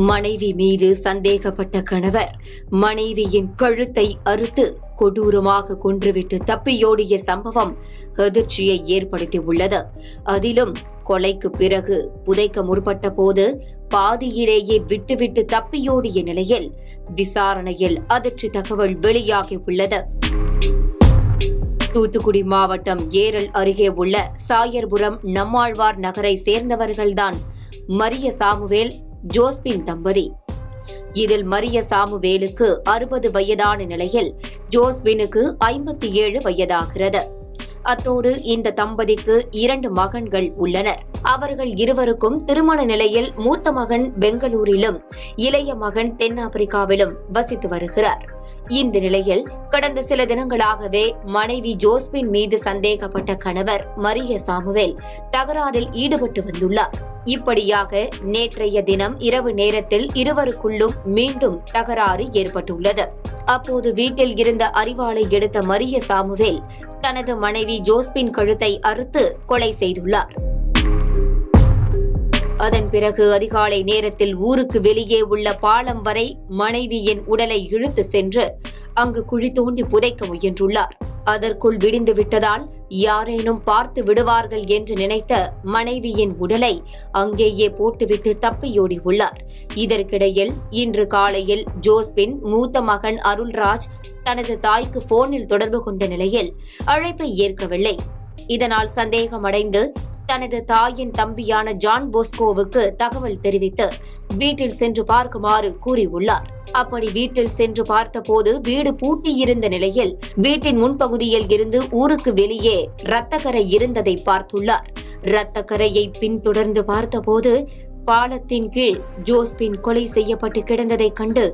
மனைவி மீது சந்தேகப்பட்ட கணவர் மனைவியின் கழுத்தை அறுத்து கொடூரமாக கொன்றுவிட்டு தப்பியோடிய சம்பவம் அதிர்ச்சியை ஏற்படுத்தியுள்ளது. அதிலும் கொலைக்கு பிறகு புதைக்க முற்பட்ட போது பாதியிலேயே விட்டுவிட்டு தப்பியோடிய நிலையில் விசாரணையில் அதிர்ச்சி தகவல் வெளியாகியுள்ளது. தூத்துக்குடி மாவட்டம் ஏரல் அருகே உள்ள சாயர்புரம் நம்மாழ்வார் நகரை சேர்ந்தவர்கள்தான் மரிய சாமுவேல், ஜோஸ்பின் தம்பதி. இதில் மரிய சாமுவேலுக்கு 60 வயதான நிலையில் ஜோஸ்பினுக்கு 57 வயதாகிறது. அத்தோடு இந்த தம்பதிக்கு 2 மகன்கள் உள்ளனர். அவர்கள் இருவருக்கும் திருமண நிலையில் மூத்த மகன் பெங்களூரிலும் இளைய மகன் தென்னாப்பிரிக்காவிலும் வசித்து வருகிறார். இந்த நிலையில் கடந்த சில தினங்களாகவே மனைவி ஜோஸ்பின் மீது சந்தேகப்பட்ட கணவர் மரிய சாமுவேல் தகராறில் ஈடுபட்டு வந்துள்ளார். இப்படியாக நேற்றைய தினம் இரவு நேரத்தில் இருவருக்குள்ளும் மீண்டும் தகராறு ஏற்பட்டுள்ளது. அப்போது வீட்டில் இருந்த அரிவாளை எடுத்த மரிய சாமுவேல் தனது மனைவி ஜோஸ்பின் கழுத்தை அறுத்து கொலை செய்துள்ளார். அதன் பிறகு அதிகாலை நேரத்தில் ஊருக்கு வெளியே உள்ள பாலம் வரை மனைவியின் உடலை இழுத்து சென்று அங்கு குழி தோண்டி புதைக்க முயன்றுள்ளார். அதற்குள் விடிந்து விட்டதால் யாரேனும் பார்த்து விடுவார்கள் என்று நினைத்த மனைவியின் உடலை அங்கேயே போட்டுவிட்டு தப்பியோடி உள்ளார். இதற்கிடையில் இன்று காலையில் ஜோஸ்பின் மூத்த மகன் அருள்ராஜ் தனது தாய்க்கு போனில் தொடர்பு கொண்ட நிலையில் அழைப்பை ஏற்கவில்லை. இதனால் சந்தேகமடைந்து தனது தாயின் தம்பியான ஜான் போஸ்கோவுக்கு தகவல் தெரிவித்து வீட்டில் சென்று பார்க்குமாறு கூறியுள்ளார். அப்படி வீட்டில் சென்று பார்த்தபோது வீடு பூட்டியிருந்த நிலையில் வீட்டின் முன்பகுதியில் இருந்து ஊருக்கு வெளியே இரத்தக்கரை இருந்ததை பார்த்துள்ளார். இரத்தக்கரையை பின்தொடர்ந்து பார்த்தபோது பாலத்தின் கீழ் ஜோஸ்பின் கொலை செய்யப்பட்டு கிடந்ததை கண்டு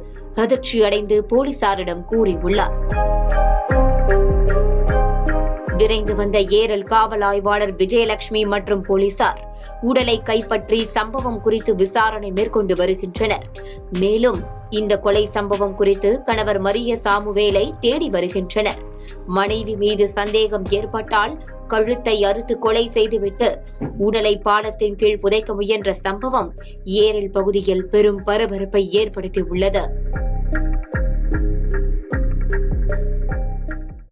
அதிர்ச்சியடைந்து போலீசாரிடம் கூறியுள்ளார். விரைந்து வந்த ஏரல் காவல் ஆய்வாளர் விஜயலட்சுமி மற்றும் போலீசார் உடலை கைப்பற்றி சம்பவம் குறித்து விசாரணை மேற்கொண்டு வருகின்றனர். மேலும் இந்த கொலை சம்பவம் குறித்து கணவர் மரிய சாமுவேலை தேடி வருகின்றனர். மனைவி மீது சந்தேகம் ஏற்பட்டால் கழுத்தை அறுத்து கொலை செய்துவிட்டு உடலை பாலத்தின் கீழ் புதைக்க முயன்ற சம்பவம் ஏரல் பகுதியில் பெரும் பரபரப்பை ஏற்படுத்தியுள்ளது.